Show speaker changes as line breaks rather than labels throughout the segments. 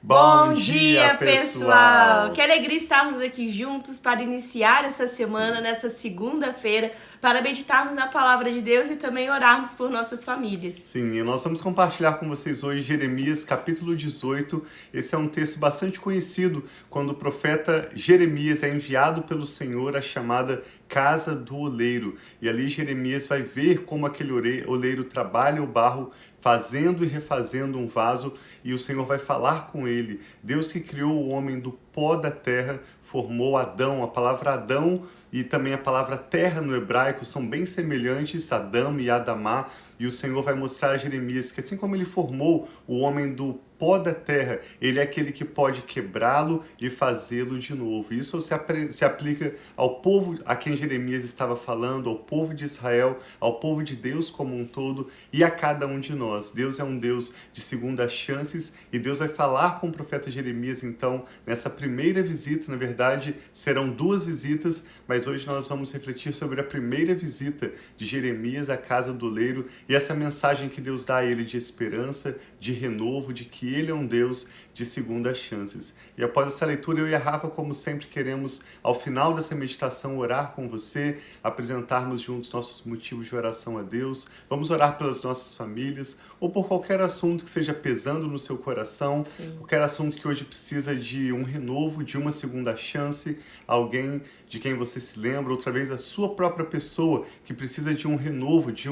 Bom dia, pessoal! Que alegria estarmos aqui juntos para iniciar essa semana, nessa segunda-feira, para meditarmos na palavra de Deus e também orarmos por nossas famílias.
Sim, e nós vamos compartilhar com vocês hoje Jeremias, capítulo 18. Esse é um texto bastante conhecido, quando o profeta Jeremias é enviado pelo Senhor à chamada Casa do Oleiro. E ali Jeremias vai ver como aquele oleiro trabalha o barro, fazendo e refazendo um vaso, e o Senhor vai falar com ele. Deus que criou o homem do pó da terra, formou Adão. A palavra Adão e também a palavra terra no hebraico são bem semelhantes, Adão e Adamá, e o Senhor vai mostrar a Jeremias que assim como ele formou o homem do pó da terra, ele é aquele que pode quebrá-lo e fazê-lo de novo. Isso se aplica ao povo a quem Jeremias estava falando, ao povo de Israel, ao povo de Deus como um todo e a cada um de nós. Deus é um Deus de segundas chances e Deus vai falar com o profeta Jeremias então nessa primeira visita. Na verdade, serão duas visitas, mas hoje nós vamos refletir sobre a primeira visita de Jeremias à casa do oleiro e essa mensagem que Deus dá a ele de esperança, de renovo, de que ele é um Deus de segundas chances. E após essa leitura, eu e a Rafa, como sempre, queremos, ao final dessa meditação, orar com você, apresentarmos juntos nossos motivos de oração a Deus. Vamos orar pelas nossas famílias, ou por qualquer assunto que esteja pesando no seu coração, qualquer assunto que hoje precisa de um renovo, de uma segunda chance, alguém de quem você se lembra, outra vez a sua própria pessoa que precisa de um renovo, de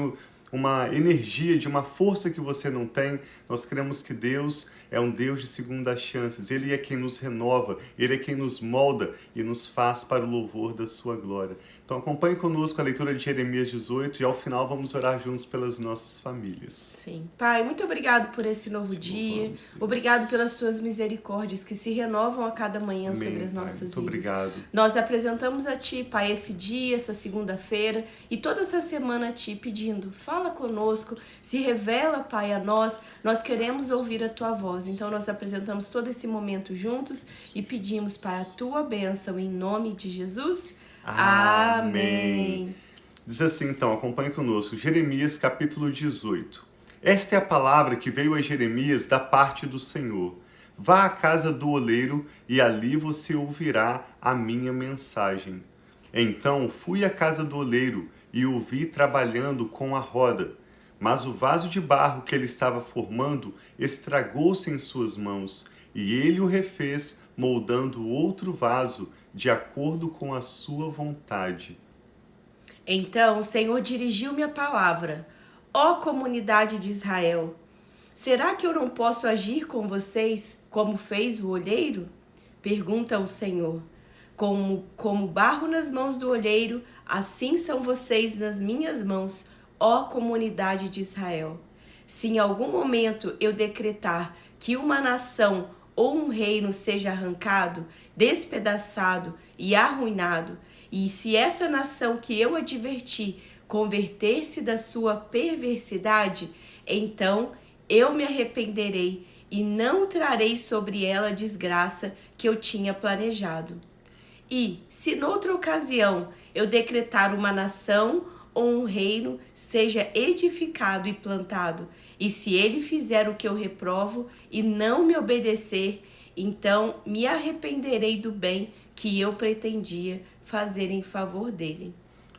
uma energia, de uma força que você não tem. Nós cremos que Deus é um Deus de segundas chances. Ele é quem nos renova, Ele é quem nos molda e nos faz para o louvor da sua glória. Então acompanhe conosco a leitura de Jeremias 18 e ao final vamos orar juntos pelas nossas famílias.
Sim. Pai, muito obrigado por esse novo dia. Obrigado pelas tuas misericórdias que se renovam a cada manhã sobre as nossas vidas.
Muito obrigado.
Nós apresentamos a Ti, Pai, esse dia, essa segunda-feira e toda essa semana a Ti pedindo, fala conosco, se revela, Pai, a nós. Nós queremos ouvir a Tua voz. Então nós apresentamos todo esse momento juntos e pedimos, Pai, a Tua bênção em nome de Jesus. Amém.
Diz assim então, acompanhe conosco, Jeremias capítulo 18. Esta é a palavra que veio a Jeremias da parte do Senhor. Vá à casa do oleiro e ali você ouvirá a minha mensagem. Então fui à casa do oleiro e o vi trabalhando com a roda. Mas o vaso de barro que ele estava formando estragou-se em suas mãos, e ele o refez, moldando outro vaso, de acordo com a sua vontade.
Então o Senhor dirigiu-me a palavra. Ó comunidade de Israel, será que eu não posso agir com vocês como fez o olheiro? Pergunta o Senhor. Como barro nas mãos do olheiro, assim são vocês nas minhas mãos, ó comunidade de Israel. Se em algum momento eu decretar que uma nação ou um reino seja arrancado, despedaçado e arruinado, e se essa nação que eu adverti converter-se da sua perversidade, então eu me arrependerei e não trarei sobre ela a desgraça que eu tinha planejado. E se noutra ocasião eu decretar uma nação ou um reino seja edificado e plantado, e se ele fizer o que eu reprovo e não me obedecer, então me arrependerei do bem que eu pretendia fazer em favor dele.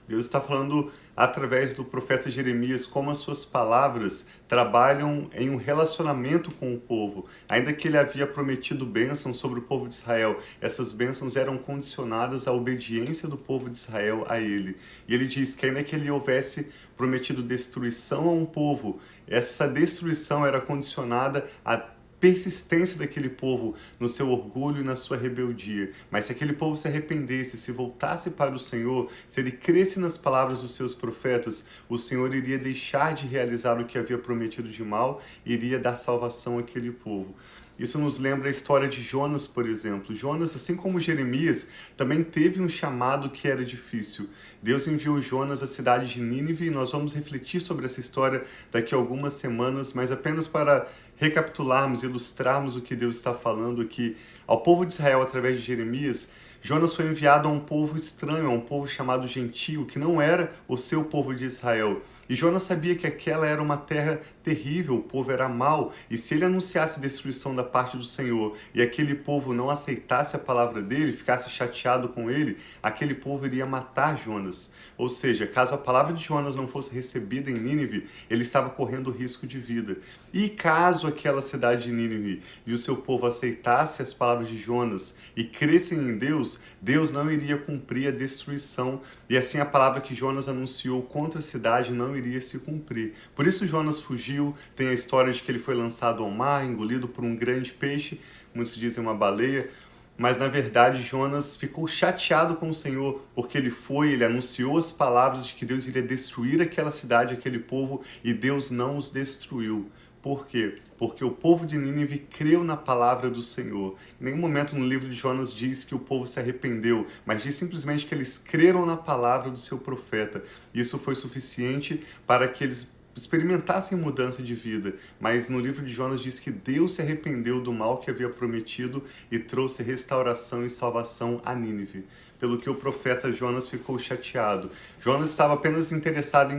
Deus está falando através do profeta Jeremias como as suas palavras trabalham em um relacionamento com o povo. Ainda que ele havia prometido bênçãos sobre o povo de Israel, essas bênçãos eram condicionadas à obediência do povo de Israel a ele. E ele diz que ainda que ele houvesse prometido destruição a um povo, essa destruição era condicionada à persistência daquele povo no seu orgulho e na sua rebeldia. Mas se aquele povo se arrependesse, se voltasse para o Senhor, se ele cresce nas palavras dos seus profetas, o Senhor iria deixar de realizar o que havia prometido de mal e iria dar salvação àquele povo. Isso nos lembra a história de Jonas, por exemplo. Jonas, assim como Jeremias, também teve um chamado que era difícil. Deus enviou Jonas à cidade de Nínive e nós vamos refletir sobre essa história daqui a algumas semanas, mas apenas para recapitularmos, ilustrarmos o que Deus está falando aqui ao povo de Israel através de Jeremias. Jonas foi enviado a um povo estranho, a um povo chamado gentio, que não era o seu povo de Israel. E Jonas sabia que aquela era uma terra terrível, o povo era mau, e se ele anunciasse destruição da parte do Senhor e aquele povo não aceitasse a palavra dele, ficasse chateado com ele, aquele povo iria matar Jonas. Ou seja, caso a palavra de Jonas não fosse recebida em Nínive, ele estava correndo risco de vida. E caso aquela cidade de Nínive e o seu povo aceitasse as palavras de Jonas e crescem em Deus, Deus não iria cumprir a destruição, e assim a palavra que Jonas anunciou contra a cidade não iria se cumprir. Por isso Jonas fugiu, tem a história de que ele foi lançado ao mar, engolido por um grande peixe, muitos dizem uma baleia, mas na verdade Jonas ficou chateado com o Senhor, porque ele anunciou as palavras de que Deus iria destruir aquela cidade, aquele povo, e Deus não os destruiu. Por quê? Porque o povo de Nínive creu na palavra do Senhor. Em nenhum momento no livro de Jonas diz que o povo se arrependeu, mas diz simplesmente que eles creram na palavra do seu profeta. Isso foi suficiente para que eles experimentassem mudança de vida. Mas no livro de Jonas diz que Deus se arrependeu do mal que havia prometido e trouxe restauração e salvação a Nínive. Pelo que o profeta Jonas ficou chateado. Jonas estava apenas interessado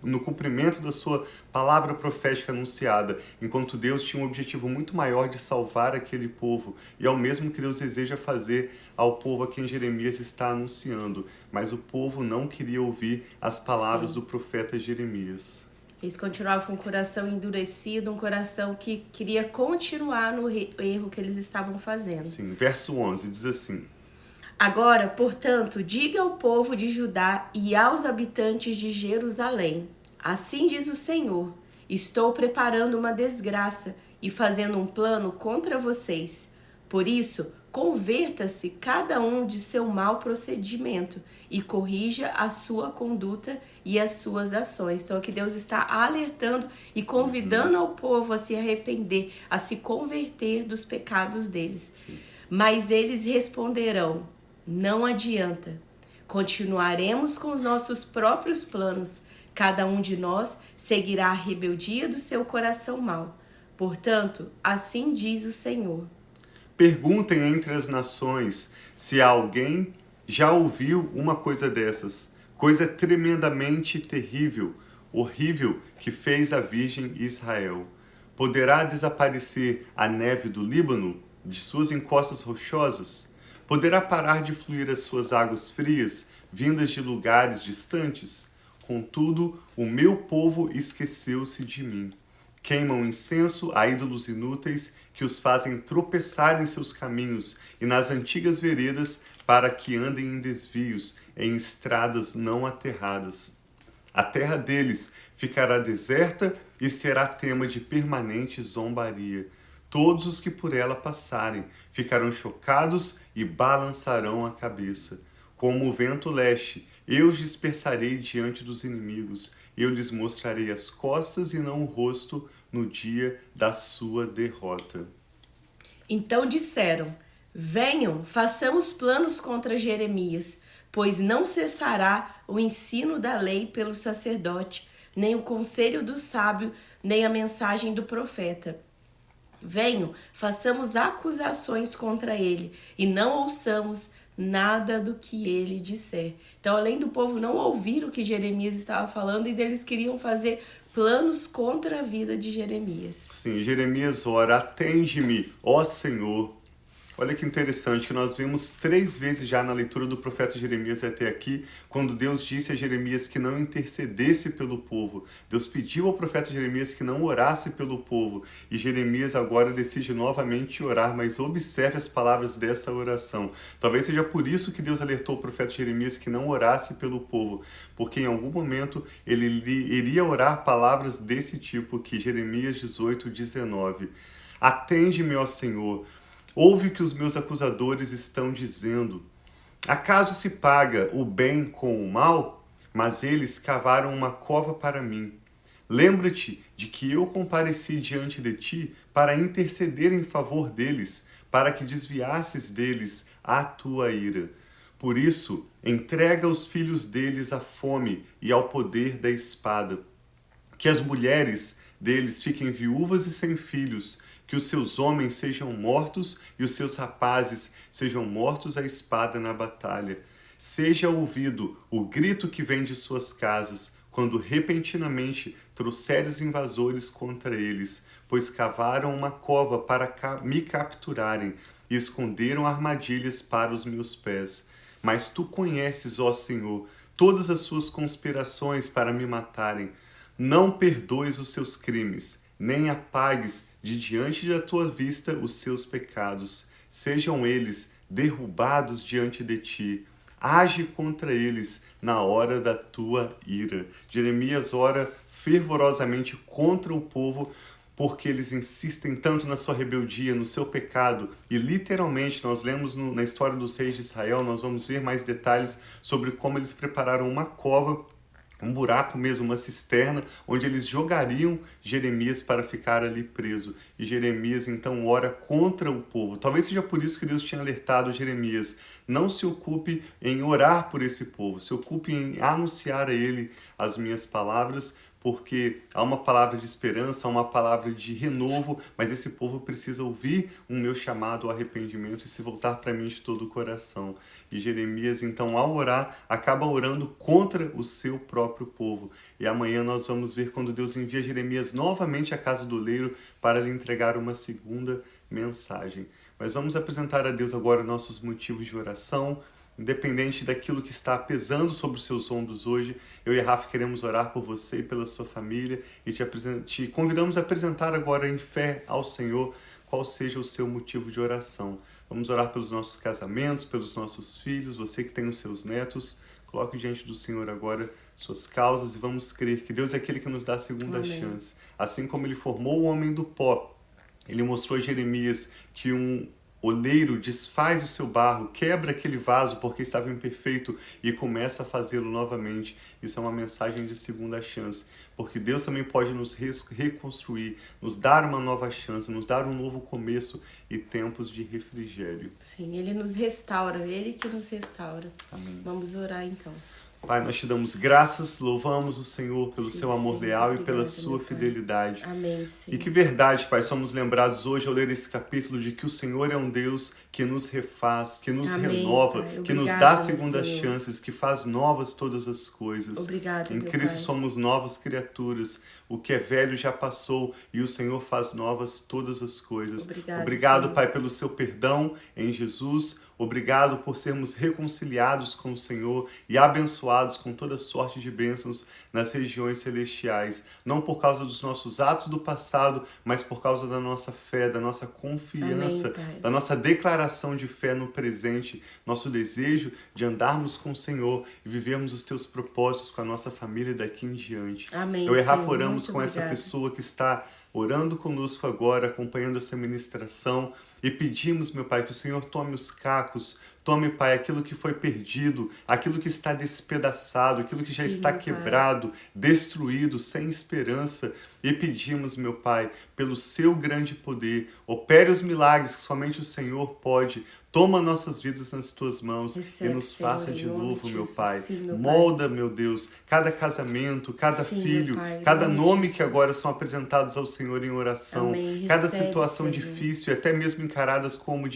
no cumprimento da sua palavra profética anunciada, enquanto Deus tinha um objetivo muito maior de salvar aquele povo, e é o mesmo que Deus deseja fazer ao povo a quem Jeremias está anunciando. Mas o povo não queria ouvir as palavras do profeta Jeremias.
Eles continuavam com um coração endurecido, um coração que queria continuar no erro que eles estavam fazendo.
Sim, verso 11 diz assim:
Agora, portanto, diga ao povo de Judá e aos habitantes de Jerusalém: assim diz o Senhor, estou preparando uma desgraça e fazendo um plano contra vocês. Por isso, converta-se cada um de seu mau procedimento e corrija a sua conduta e as suas ações. Então aqui Deus está alertando e convidando ao povo a se arrepender, a se converter dos pecados deles.
Sim.
Mas eles responderão: não adianta. Continuaremos com os nossos próprios planos. Cada um de nós seguirá a rebeldia do seu coração mau. Portanto, assim diz o Senhor.
Perguntem entre as nações se alguém já ouviu uma coisa dessas, coisa tremendamente terrível, horrível que fez a Virgem Israel. Poderá desaparecer a neve do Líbano, de suas encostas rochosas? Poderá parar de fluir as suas águas frias, vindas de lugares distantes? Contudo, o meu povo esqueceu-se de mim. Queimam incenso a ídolos inúteis que os fazem tropeçar em seus caminhos e nas antigas veredas para que andem em desvios, em estradas não aterradas. A terra deles ficará deserta e será tema de permanente zombaria. Todos os que por ela passarem ficarão chocados e balançarão a cabeça. Como o vento leste, eu os dispersarei diante dos inimigos. Eu lhes mostrarei as costas e não o rosto no dia da sua derrota.
Então disseram: venham, façamos planos contra Jeremias, pois não cessará o ensino da lei pelo sacerdote, nem o conselho do sábio, nem a mensagem do profeta. Venham, façamos acusações contra ele, e não ouçamos nada do que ele disser. Então, além do povo não ouvir o que Jeremias estava falando, e eles queriam fazer planos contra a vida de Jeremias.
Sim, Jeremias ora: atende-me, ó Senhor. Olha que interessante que nós vimos 3 vezes já na leitura do profeta Jeremias até aqui, quando Deus disse a Jeremias que não intercedesse pelo povo. Deus pediu ao profeta Jeremias que não orasse pelo povo. E Jeremias agora decide novamente orar, mas observe as palavras dessa oração. Talvez seja por isso que Deus alertou o profeta Jeremias que não orasse pelo povo, porque em algum momento ele iria orar palavras desse tipo aqui, Jeremias 18:19. Atende-me, ó Senhor. Ouve o que os meus acusadores estão dizendo. Acaso se paga o bem com o mal? Mas eles cavaram uma cova para mim. Lembra-te de que eu compareci diante de ti para interceder em favor deles, para que desviasses deles a tua ira. Por isso, entrega os filhos deles à fome e ao poder da espada. Que as mulheres deles fiquem viúvas e sem filhos, que os seus homens sejam mortos e os seus rapazes sejam mortos à espada na batalha. Seja ouvido o grito que vem de suas casas, quando repentinamente trouxeres invasores contra eles, pois cavaram uma cova para me capturarem e esconderam armadilhas para os meus pés. Mas tu conheces, ó Senhor, todas as suas conspirações para me matarem. Não perdoes os seus crimes, nem apagues de diante da tua vista os seus pecados. Sejam eles derrubados diante de ti. Age contra eles na hora da tua ira. Jeremias ora fervorosamente contra o povo, porque eles insistem tanto na sua rebeldia, no seu pecado. E literalmente, nós lemos na história dos reis de Israel, nós vamos ver mais detalhes sobre como eles prepararam uma cova, um buraco mesmo, uma cisterna, onde eles jogariam Jeremias para ficar ali preso. E Jeremias então ora contra o povo. Talvez seja por isso que Deus tinha alertado Jeremias: não se ocupe em orar por esse povo, se ocupe em anunciar a ele as minhas palavras, porque há uma palavra de esperança, há uma palavra de renovo, mas esse povo precisa ouvir o meu chamado ao arrependimento e se voltar para mim de todo o coração. E Jeremias, então, ao orar, acaba orando contra o seu próprio povo. E amanhã nós vamos ver quando Deus envia Jeremias novamente à casa do oleiro para lhe entregar uma segunda mensagem. Mas vamos apresentar a Deus agora nossos motivos de oração. Independente daquilo que está pesando sobre os seus ombros hoje, eu e a Rafa queremos orar por você e pela sua família e te convidamos a apresentar agora em fé ao Senhor qual seja o seu motivo de oração. Vamos orar pelos nossos casamentos, pelos nossos filhos, você que tem os seus netos, coloque diante do Senhor agora suas causas e vamos crer que Deus é aquele que nos dá a segunda chance. Assim como Ele formou o homem do pó, Ele mostrou a Jeremias que um oleiro desfaz o seu barro, quebra aquele vaso porque estava imperfeito e começa a fazê-lo novamente. Isso é uma mensagem de segunda chance, porque Deus também pode nos reconstruir, nos dar uma nova chance, nos dar um novo começo e tempos de refrigério.
Sim, Ele nos restaura, Ele que nos restaura.
Amém.
Vamos orar então.
Pai, nós te damos graças, louvamos o Senhor pelo seu amor
Senhor,
leal
obrigada,
e pela sua fidelidade.
Amém, Senhor.
E que verdade, Pai, somos lembrados hoje ao ler esse capítulo de que o Senhor é um Deus que nos refaz, que nos renova,
Pai.
que nos
Obrigada,
dá
meu
segundas
Senhor.
chances, que faz novas todas as coisas.
Obrigada,
Em
meu
Cristo
Pai.
somos novas criaturas. O que é velho já passou e o Senhor faz novas todas as coisas.
Obrigado,
Pai, pelo seu perdão em Jesus. Obrigado por sermos reconciliados com o Senhor e abençoados com toda sorte de bênçãos nas regiões celestiais. Não por causa dos nossos atos do passado, mas por causa da nossa fé, da nossa confiança,
Amém,
da nossa declaração de fé no presente, nosso desejo de andarmos com o Senhor e vivermos os teus propósitos com a nossa família daqui em diante.
Amém,
Eu e Rafa
Senhor.
oramos
Muito
com essa
obrigada.
pessoa que está orando conosco agora, acompanhando essa ministração, e pedimos, meu Pai, que o Senhor tome os cacos, tome, Pai, aquilo que foi perdido, aquilo que está despedaçado, aquilo que já
Sim,
está
meu Pai.
quebrado, destruído, sem esperança. E pedimos, meu Pai, pelo seu grande poder, opere os milagres que somente o Senhor pode. Toma nossas vidas nas tuas mãos
Recebe,
e nos
Senhor,
faça
em
de
nome
novo,
de
meu
Jesus.
Pai.
Sim, meu Pai.
Molda, meu Deus, cada casamento, cada
Sim,
filho,
meu Pai, em
cada
nome de
nome que
Jesus.
agora são apresentados ao Senhor em oração,
Amém.
cada
Recebe,
situação
Senhor.
difícil, até mesmo encaradas como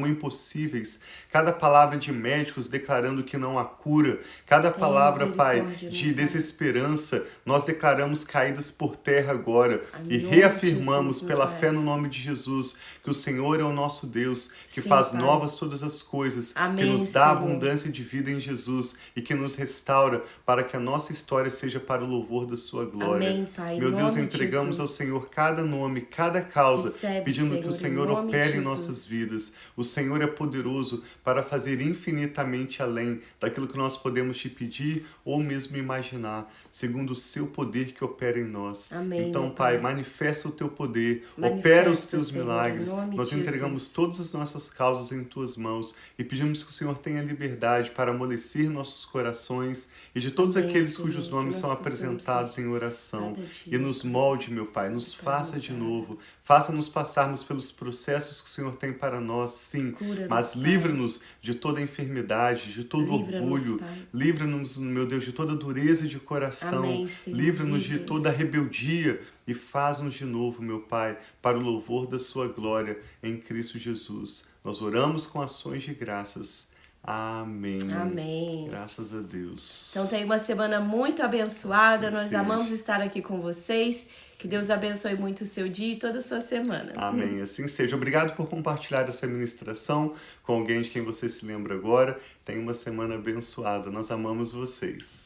impossíveis, cada palavra de médicos declarando que não há cura, cada palavra, Pai,
misericórdia,
de
meu Pai.
desesperança, nós declaramos caídas por terra agora
Em
e
nome de
reafirmamos
Jesus, meu
pela
Pai.
fé no nome de Jesus que o Senhor é o nosso Deus, que
Sim,
faz
Pai.
novas todas as coisas, que
Amém,
nos dá
Senhor.
abundância de vida em Jesus e que nos restaura para que a nossa história seja para o louvor da sua glória.
Amém, Pai, em
Meu Deus,
nome de
entregamos ao
Jesus.
Senhor cada nome, cada causa,
Recebe,
pedindo que o
Senhor,
Senhor
em nome de
opere em
Jesus.
nossas vidas. O Senhor é poderoso para fazer infinitamente além daquilo que nós podemos te pedir ou mesmo imaginar, segundo o seu poder que opera em nós.
Amém,
Então,
meu
Pai,
Pai.
manifesta o teu poder,
Manifesta,
opera os teus
Senhor, em
milagres.
nome
Nós
de
entregamos
Jesus.
todas as nossas causas em tuas mãos e pedimos que o Senhor tenha liberdade para amolecer nossos corações e de todos
Amém,
aqueles
Senhor,
cujos
que
nomes
nós
são
possamos
apresentados em oração.
cada dia,
E nos
Pai.
molde, meu Pai,
Sim,
nos
Pai,
faça de
obrigada.
novo. Faça-nos passarmos pelos processos que o Senhor tem para nós, sim,
Cura-nos,
mas
Pai.
livra-nos de toda enfermidade, de todo
Livra-nos,
orgulho.
Pai.
Livra-nos, meu Deus, de toda dureza de coração.
Amém, Senhor.
Livra-nos de
Livra-nos.
toda rebeldia e faz-nos de novo, meu Pai, para o louvor da sua glória em Cristo Jesus. Nós oramos com ações de graças. Amém.
Amém.
Graças a Deus.
Então tenha uma semana muito abençoada.
Assim
Nós
seja.
amamos estar aqui com vocês. Que Deus abençoe muito o seu dia e toda a sua semana.
Amém. Assim seja. Obrigado por compartilhar essa ministração com alguém de quem você se lembra agora. Tenha uma semana abençoada. Nós amamos vocês.